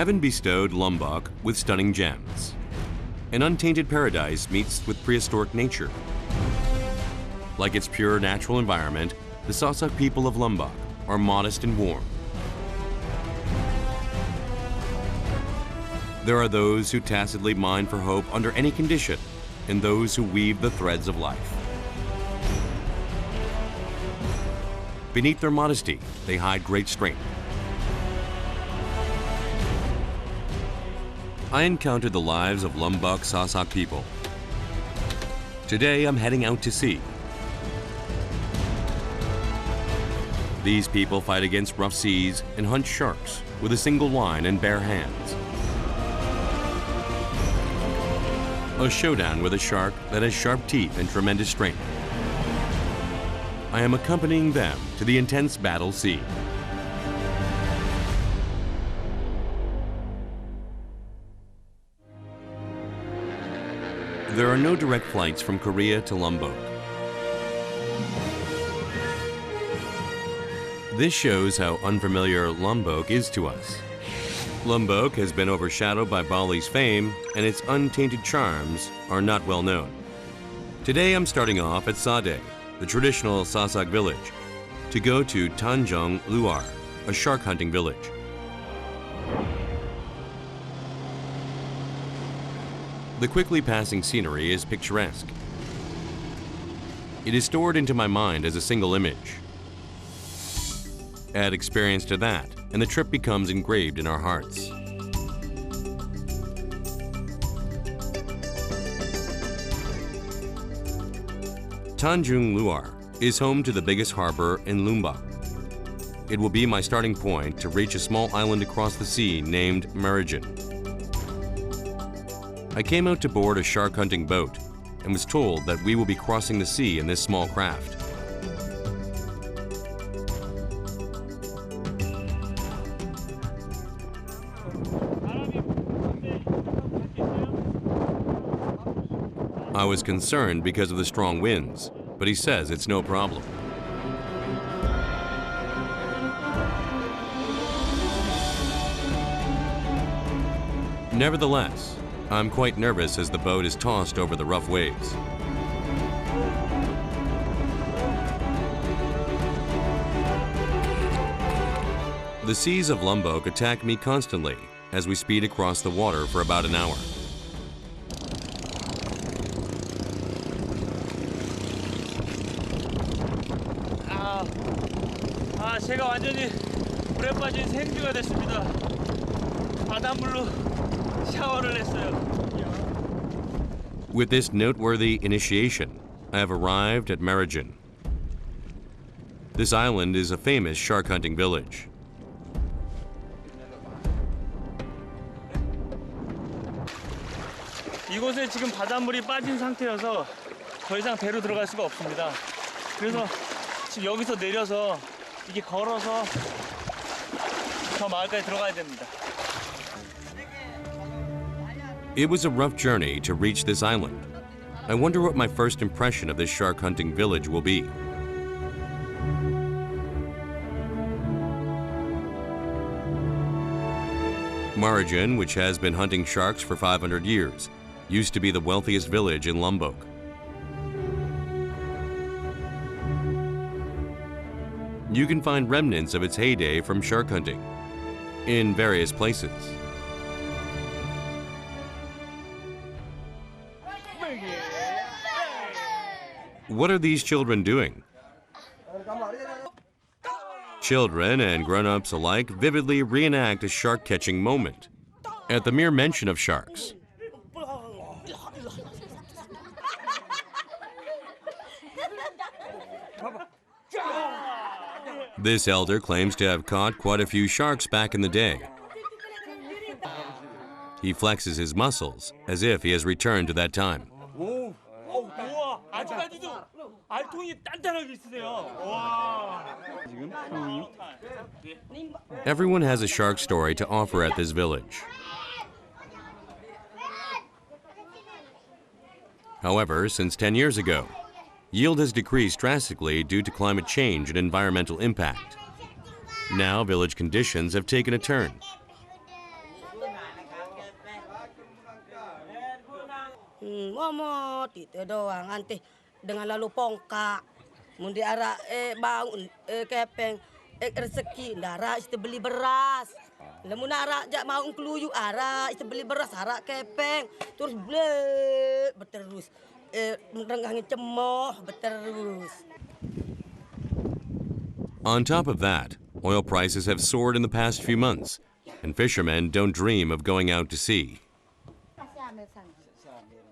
Heaven bestowed Lombok with stunning gems. An untainted paradise meets with prehistoric nature. Like its pure natural environment, the Sasak people of Lombok are modest and warm. There are those who tacitly mine for hope under any condition, and those who weave the threads of life. Beneath their modesty, they hide great strength. I encountered the lives of Lombok Sasak people. Today, I'm heading out to sea. These people fight against rough seas and hunt sharks with a single line and bare hands. A showdown with a shark that has sharp teeth and tremendous strength. I am accompanying them to the intense battle scene. There are no direct flights from Korea to Lombok. This shows how unfamiliar Lombok is to us. Lombok has been overshadowed by Bali's fame, and its untainted charms are not well known. Today I'm starting off at Sade, the traditional Sasak village, to go to Tanjung Luar, a shark hunting village. The quickly passing scenery is picturesque. It is stored into my mind as a single image. Add experience to that, and the trip becomes engraved in our hearts. Tanjung Luar is home to the biggest harbor in Lombok. It will be my starting point to reach a small island across the sea named Merijan. I came out to board a shark hunting boat and was told that we will be crossing the sea in this small craft. I was concerned because of the strong winds, but he says it's no problem. Nevertheless, I'm quite nervous as the boat is tossed over the rough waves. The seas of Lombok attack me constantly as we speed across the water for about an hour. 제가 완전히 물에 빠진 생쥐가 됐습니다. 바닷물로 샤워를 했어요. With this noteworthy initiation, I have arrived at Merijan. This island is a famous shark hunting village. 이곳에 지금 바닷물이 빠진 상태여서 더 이상 배로 들어갈 수가 없습니다. 그래서 지금 여기서 내려서 이게 걸어서 저 마을까지 들어가야 됩니다. It was a rough journey to reach this island. I wonder what my first impression of this shark hunting village will be. Merijan, which has been hunting sharks for 500 years, used to be the wealthiest village in Lombok. You can find remnants of its heyday from shark hunting in various places. What are these children doing? Children and grown-ups alike vividly reenact a shark-catching moment at the mere mention of sharks. This elder claims to have caught quite a few sharks back in the day. He flexes his muscles as if he has returned to that time. Everyone has a shark story to offer at this village. However, since 10 years ago, yield has decreased drastically due to climate change and environmental impact. Now, village conditions have taken a turn. Momot itu doang. Nanti dengan lalu pongkak. Mundi ara bangun kepeng rezeki ndara itu beli beras. Lamun ara jak mau keluyu ara itu beli beras ara kepeng terus ble berterus merenggangi cemoh berterus. On top of that, oil prices have soared in the past few months, and fishermen don't dream of going out to sea.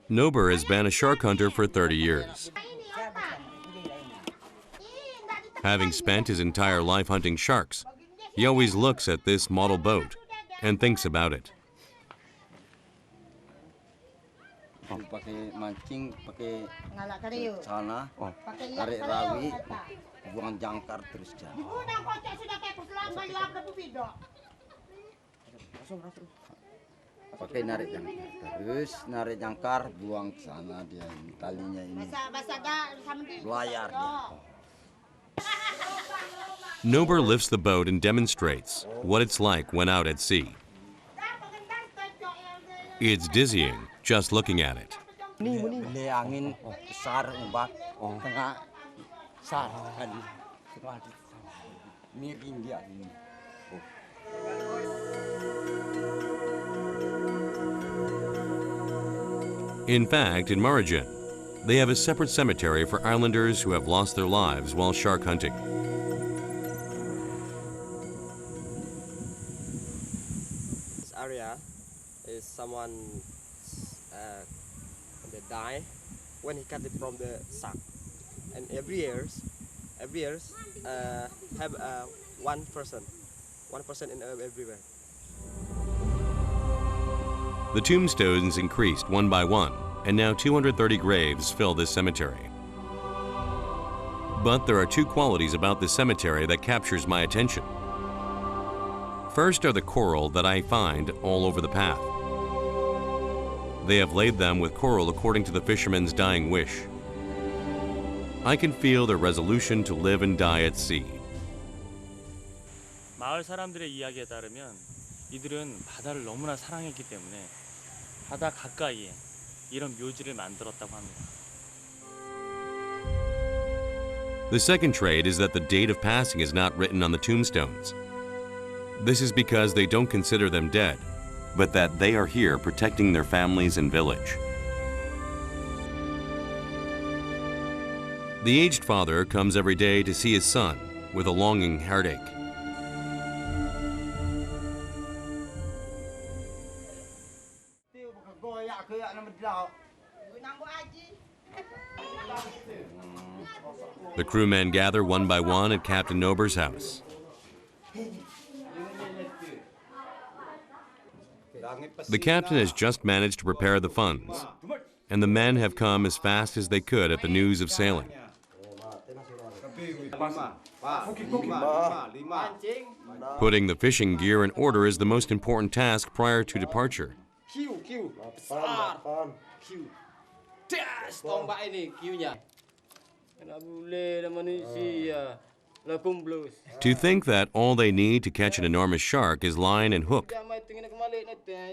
Nober has been a shark hunter for 30 years. Having spent his entire life hunting sharks, he always looks at this model boat and thinks about it. Pakai mancing, pakai sana, tarik rawi, buang jangkar terus jalan. Pakai narik jangkar, terus narik jangkar, buang ke sana dia ini, talinya ini. Belayar dia. Nober lifts the boat and demonstrates what it's like when out at sea. It's dizzying just looking at it. Beli angin besar, ombak, tengah besar. Miring dia ini. In fact, in Marijan, they have a separate cemetery for islanders who have lost their lives while shark hunting. This area is someone that died when he cut it from the shark, and every years have one person in everywhere. The tombstones increased one by one, and now 230 graves fill this cemetery. But there are two qualities about this cemetery that captures my attention. First are the coral that I find all over the path. They have laid them with coral according to the fishermen's dying wish. I can feel their resolution to live and die at sea. 마을 사람들의 이야기에 따르면 이들은 바다를 너무나 사랑했기 때문에 바다 가까이에 이런 묘지를 만들었다고 합니다. The second trait is that the date of passing is not written on the tombstones. This is because they don't consider them dead, but that they are here protecting their families and village. The aged father comes every day to see his son with a longing heartache. The crewmen gather one by one at Captain Nober's house. The captain has just managed to prepare the funds, and the men have come as fast as they could at the news of sailing. Putting the fishing gear in order is the most important task prior to departure. To think that all they need to catch an enormous shark is line and hook.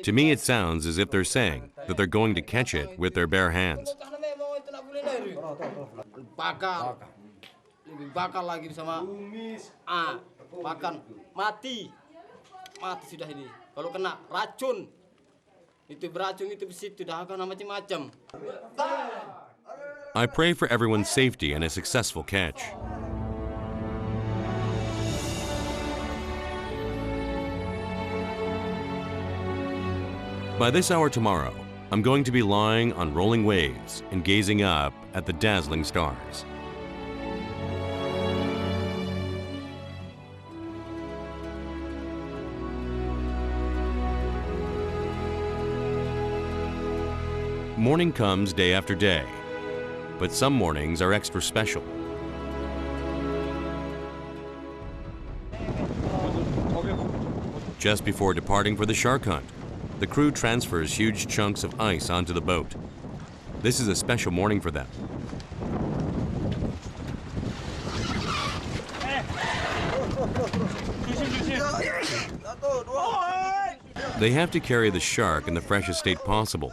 To me, it sounds as if they're saying that they're going to catch it with their bare hands. Bakar lagi sama makan mati sudah ini. Kalau kena racun itu beracun itu besi sudah akan macam-macam. I pray for everyone's safety and a successful catch. By this hour tomorrow, I'm going to be lying on rolling waves and gazing up at the dazzling stars. Morning comes day after day, but some mornings are extra special. Just before departing for the shark hunt, the crew transfers huge chunks of ice onto the boat. This is a special morning for them. They have to carry the shark in the freshest state possible,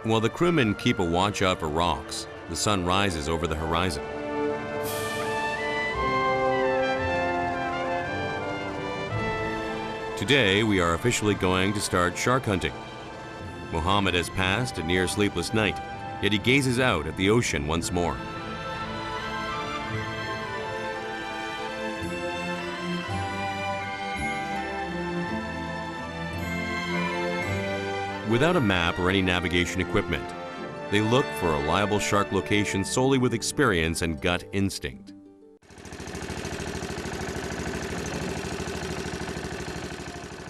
While the crewmen keep a watch out for rocks, the sun rises over the horizon. Today, we are officially going to start shark hunting. Mohammed has passed a near sleepless night, yet he gazes out at the ocean once more. Without a map or any navigation equipment, they look for a reliable shark location solely with experience and gut instinct.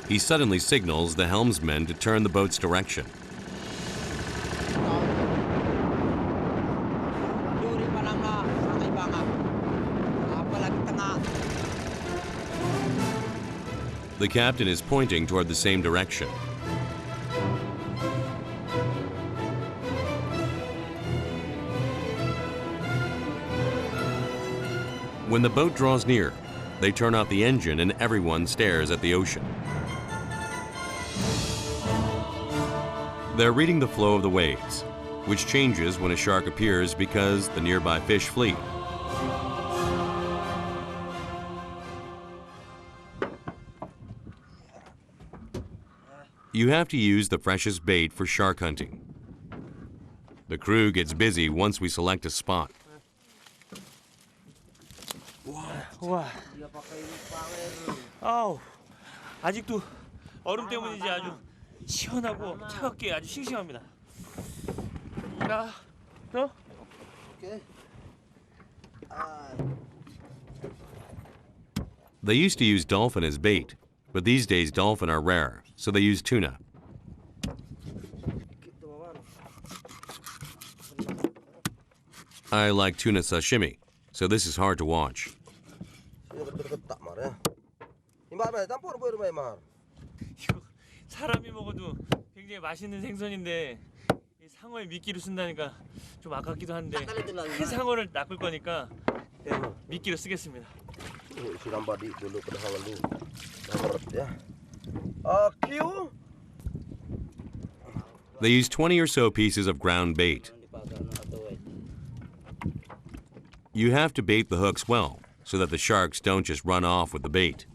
He suddenly signals the helmsman to turn the boat's direction. The captain is pointing toward the same direction. When the boat draws near, they turn off the engine and everyone stares at the ocean. They're reading the flow of the waves, which changes when a shark appears because the nearby fish flee. You have to use the freshest bait for shark hunting. The crew gets busy once we select a spot. 우와. 아우, 아직도 얼음 때문인지 아주 시원하고 차갑게 아주 싱싱합니다. 자, 너? They used to use dolphin as bait, but these days dolphin are rare, so they use tuna. I like tuna sashimi, so this is hard to watch. 이거 사람이 먹어도 굉장히 맛있는 생선인데 이 상어에 미끼를 쓴다니까 좀 아깝기도 한데 큰 상어를 낚을 거니까 네, 미끼를 쓰겠습니다. They use 20 or so pieces of ground bait. You have to bait the hooks well, so that the sharks don't just run off with the bait.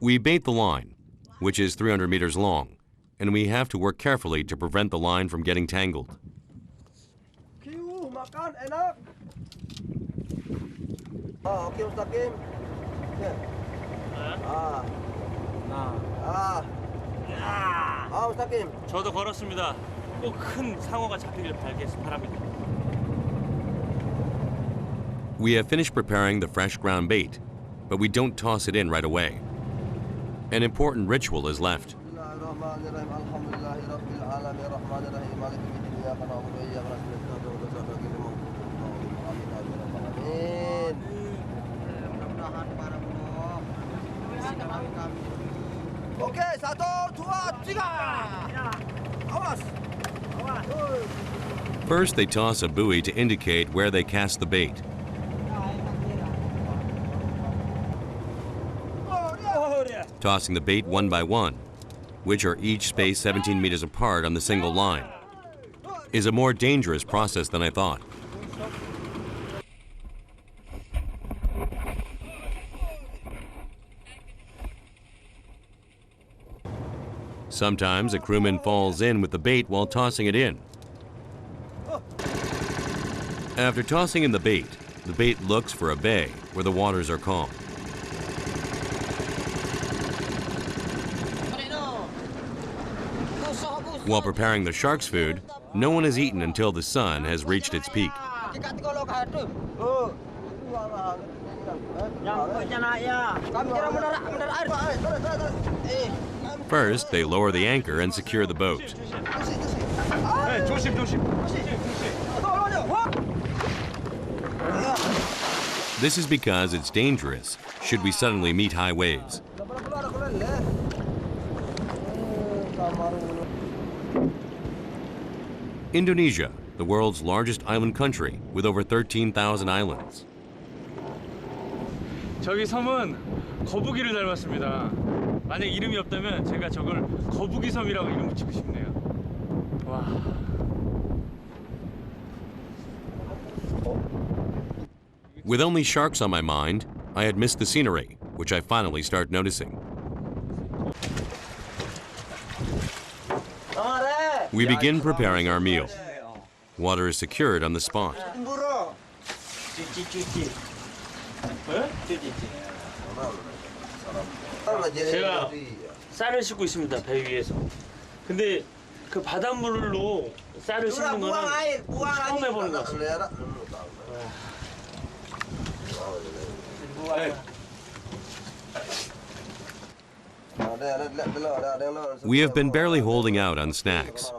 We bait the line, which is 300 meters long, and we have to work carefully to prevent the line from getting tangled. 저도 걸었습니다. 꼭 큰 상어가 잡히길 바랍니다. We have finished preparing the fresh ground bait, but we don't toss it in right away. An important ritual is left. Okay, 1, 2, 3. Awas. First, they toss a buoy to indicate where they cast the bait. Tossing the bait one by one, which are each spaced 17 meters apart on the single line, is a more dangerous process than I thought. Sometimes a crewman falls in with the bait while tossing it in. After tossing in the bait looks for a bay where the waters are calm. While preparing the shark's food, no one has eaten until the sun has reached its peak. First, they lower the anchor and secure the boat. This is because it's dangerous should we suddenly meet high waves. Indonesia, the world's largest island country with over 13,000 islands. 저기 섬은 거북이를 닮았습니다. 만약 이름이 없다면 제가 저걸 거북이 섬이라고 이름 붙이고 싶네요. With only sharks on my mind, I had missed the scenery, which I finally start noticing. We begin preparing our meal. Water is secured on the spot. 제가 쌀을 씻고 있습니다, 배 위에서. 근데 그 바닷물로 쌀을 씻는 거는 처음 해보는 것 같습니다. We have been barely holding out on snacks.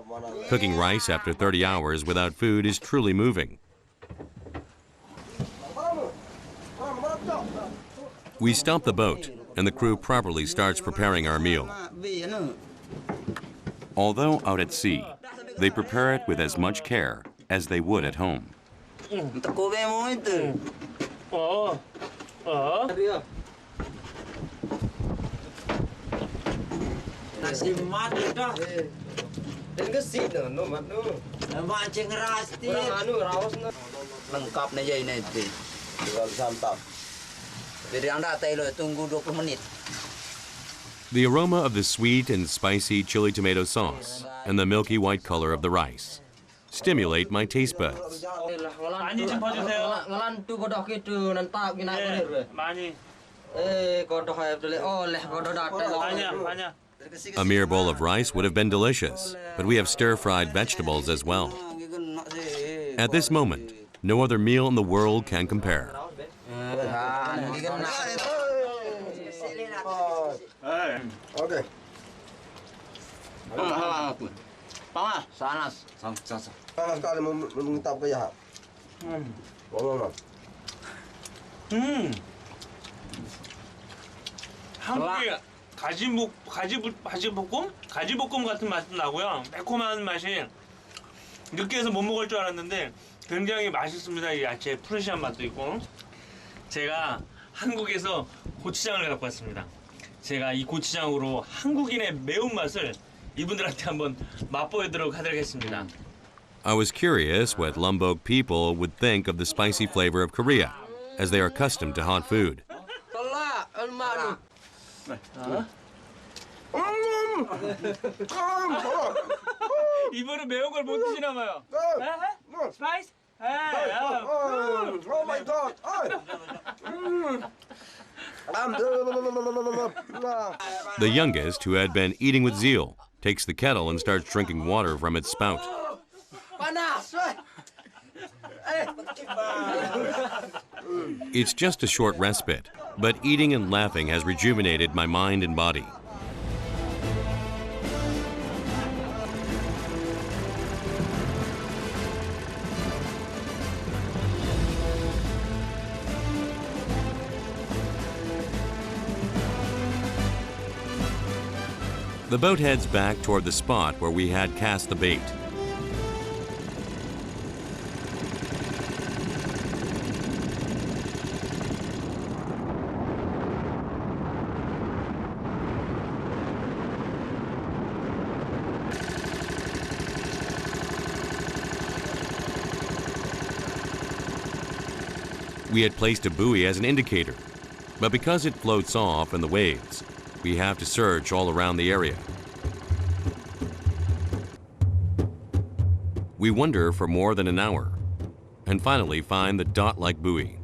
Cooking rice after 30 hours without food is truly moving. We stop the boat, and the crew properly starts preparing our meal. Although out at sea, they prepare it with as much care as they would at home. Lengkap nih ya ini. Santap. Jadi Anda tunggu 20 menit. The aroma of the sweet and spicy chili tomato sauce and the milky white color of the rice stimulate my taste buds. 많이 좀 퍼주세요. Ngelantu godoh gitu nentap gini 네, 많이. godoh oleh godoh datai 많이. A mere bowl of rice would have been delicious, but we have stir-fried vegetables as well. At this moment, no other meal in the world can compare. Oke. Panas. Sanas. Panas sekali mengintap ke ya. 한국의 가지볶음 같은 맛도 나고요. 매콤한 맛이 느끼해서 못 먹을 줄 알았는데 굉장히 맛있습니다. 이 야채 프레시한 맛도 있고. 제가 한국에서 고추장을 갖고 왔습니다. 제가 이 고추장으로 한국인의 매운맛을 이분들한테 한번 맛보도록 하겠습니다. I was curious what Lombok people would think of the spicy flavor of Korea, as they are accustomed to hot food. 이분은 매운 걸 못 드시나 봐요. 스파이스? Oh my God! The youngest, who had been eating with zeal, takes the kettle and starts drinking water from its spout. It's just a short respite, but eating and laughing has rejuvenated my mind and body. The boat heads back toward the spot where we had cast the bait. We had placed a buoy as an indicator, but because it floats off in the waves, we have to search all around the area. We wander for more than an hour and finally find the dot-like buoy.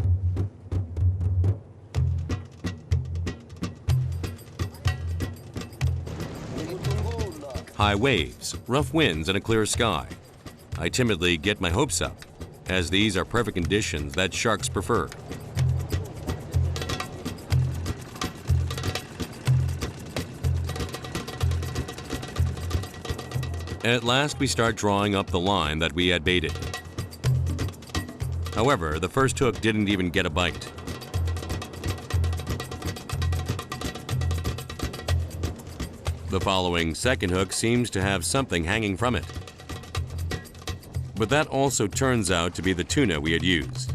High waves, rough winds, and a clear sky. I timidly get my hopes up, as these are perfect conditions that sharks prefer. At last, we start drawing up the line that we had baited. However, the first hook didn't even get a bite. The following second hook seems to have something hanging from it. But that also turns out to be the tuna we had used.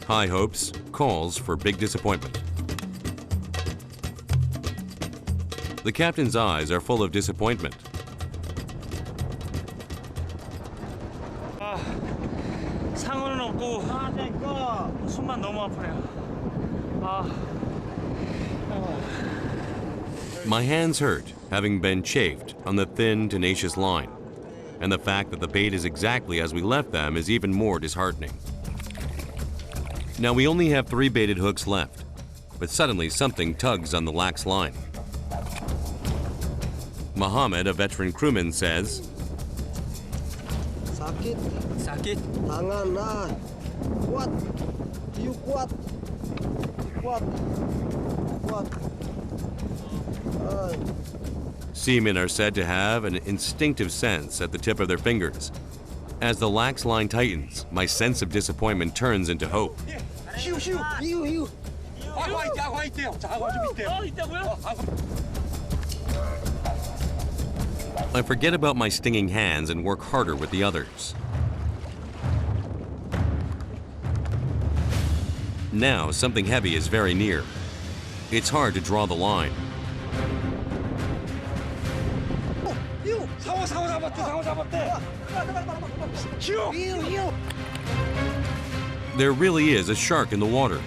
High hopes calls for big disappointment. The captain's eyes are full of disappointment. 상어는 없고 손만 너무 아프네요. My hands hurt, having been chafed on the thin, tenacious line. And the fact that the bait is exactly as we left them is even more disheartening. Now we only have 3 baited hooks left, but suddenly something tugs on the lax line. Mohammed, a veteran crewman, says, Sakit, Sakit. tangan nah. Kuat. Hiu kuat. Kuat. Kuat. seamen are said to have an instinctive sense at the tip of their fingers. As the lax line tightens, my sense of disappointment turns into hope. I forget about my stinging hands and work harder with the others. Now, something heavy is very near. It's hard to draw the line. There really is a shark in the water.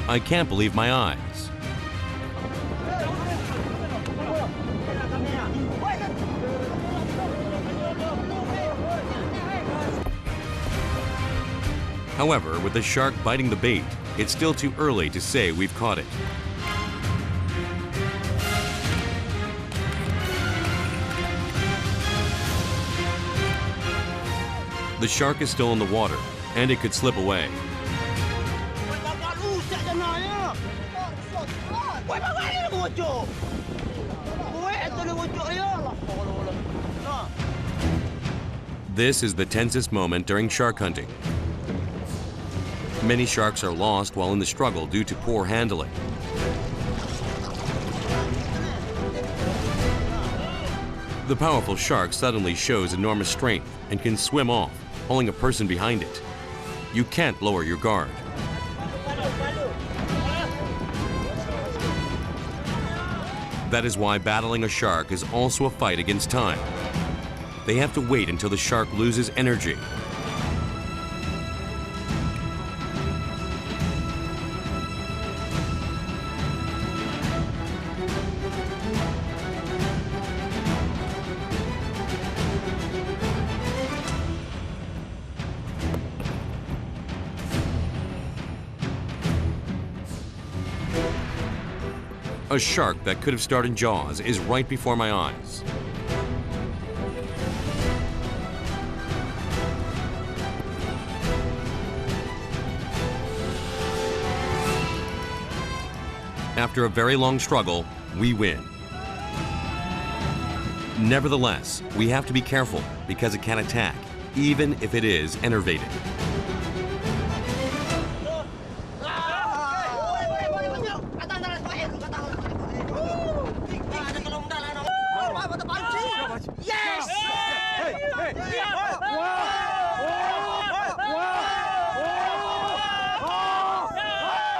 I can't believe my eyes. However, with the shark biting the bait, it's still too early to say we've caught it. The shark is still in the water, and it could slip away. This is the tensest moment during shark hunting. Many sharks are lost while in the struggle due to poor handling. The powerful shark suddenly shows enormous strength and can swim off, pulling a person behind it. You can't lower your guard. That is why battling a shark is also a fight against time. They have to wait until the shark loses energy. A shark that could have starred in Jaws is right before my eyes. After a very long struggle, we win. Nevertheless, we have to be careful because it can attack, even if it is enervated.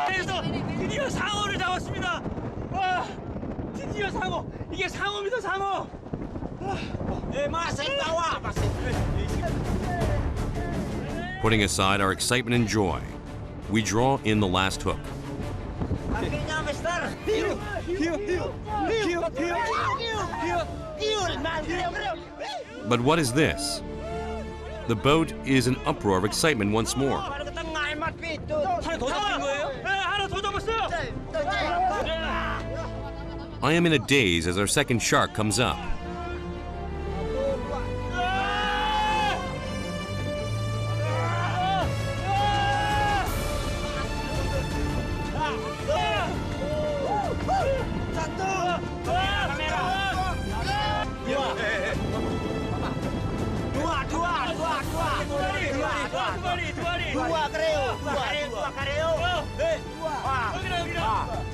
그래서 드디어 상어를 잡았습니다. 와, 드디어 상어. 이게 상어입니다, 상어. Putting aside our excitement and joy, we draw in the last hook. But what is this? The boat is an uproar of excitement once more. I am in a daze as our second shark comes up.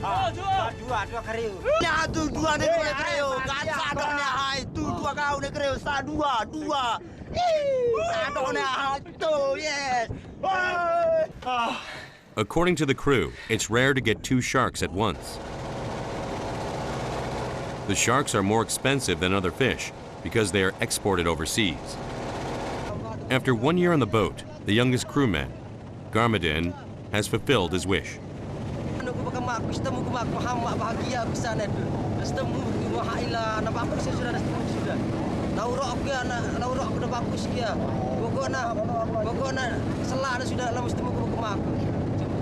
Dua keriu. Ya tu dua ni kreo. Sado ni hai tu dua kau ni kreo. Dua. Sado ni hai tu yes. According to the crew, it's rare to get 2 sharks at once. The sharks are more expensive than other fish because they are exported overseas. After 1 year on the boat, the youngest crewman, Garmadin, has fulfilled his wish.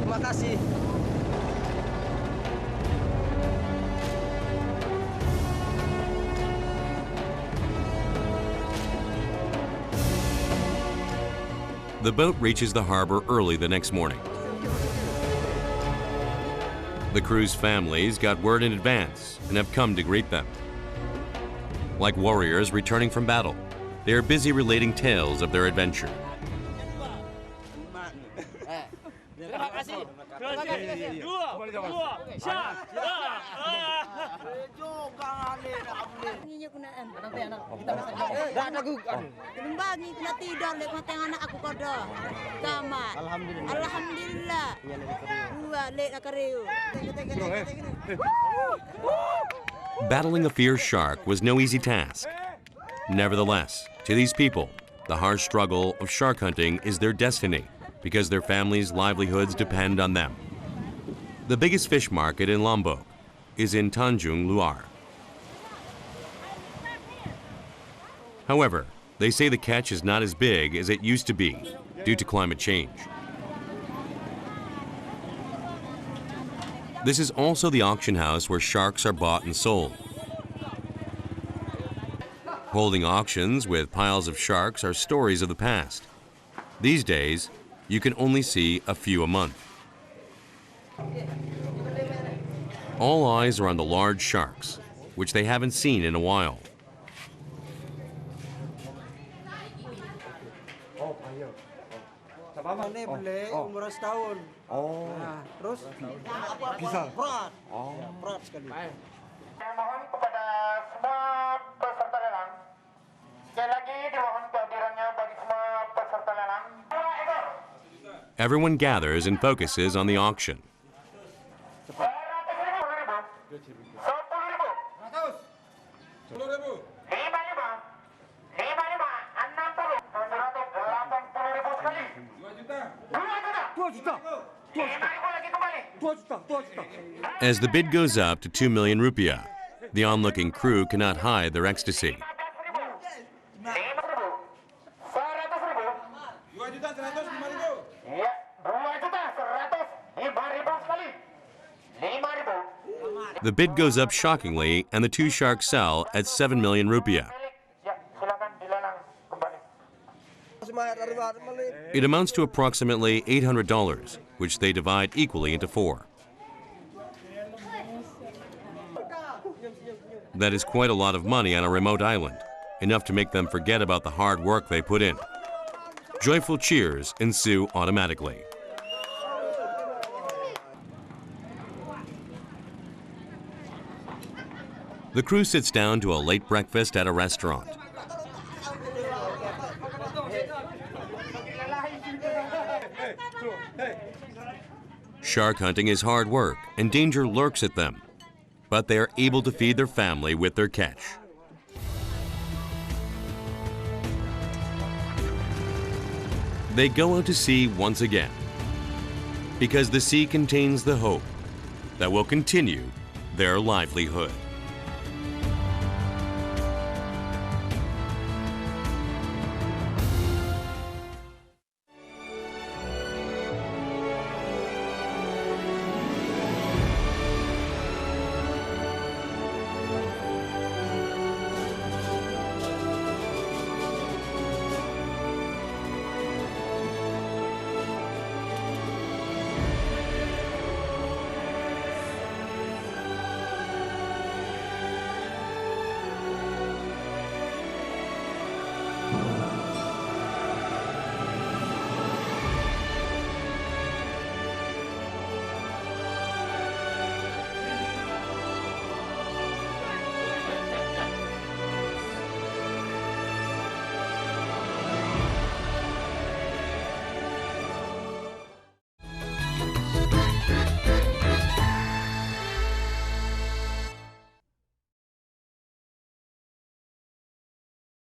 Terima kasih. The boat reaches the harbor early the next morning. The crew's families got word in advance and have come to greet them. Like warriors returning from battle, they are busy relating tales of their adventure. Bagi kena tidur lek mata anak aku kodo. Tamat. Alhamdulillah. Dua lek keriu. Battling a fierce shark was no easy task. Nevertheless, to these people, the harsh struggle of shark hunting is their destiny because their families' livelihoods depend on them. The biggest fish market in Lombok is in Tanjung Luar. However, they say the catch is not as big as it used to be due to climate change. This is also the auction house where sharks are bought and sold. Holding auctions with piles of sharks are stories of the past. These days, you can only see a few a month. All eyes are on the large sharks, which they haven't seen in a while. Ini beli umur setahun. Nah, terus bisa. Berat sekali. Saya mohon kepada semua peserta lelang. Sekali lagi dimohon kehadirannya bagi semua peserta lelang. Everyone gathers and focuses on the auction. As the bid goes up to 2 million rupiah, the onlooking crew cannot hide their ecstasy. The bid goes up shockingly and the 2 sharks sell at 7 million rupiah. It amounts to approximately $800, which they divide equally into 4. That is quite a lot of money on a remote island, enough to make them forget about the hard work they put in. Joyful cheers ensue automatically. The crew sits down to a late breakfast at a restaurant. Shark hunting is hard work and danger lurks at them, but they are able to feed their family with their catch. They go out to sea once again, because the sea contains the hope that will continue their livelihood.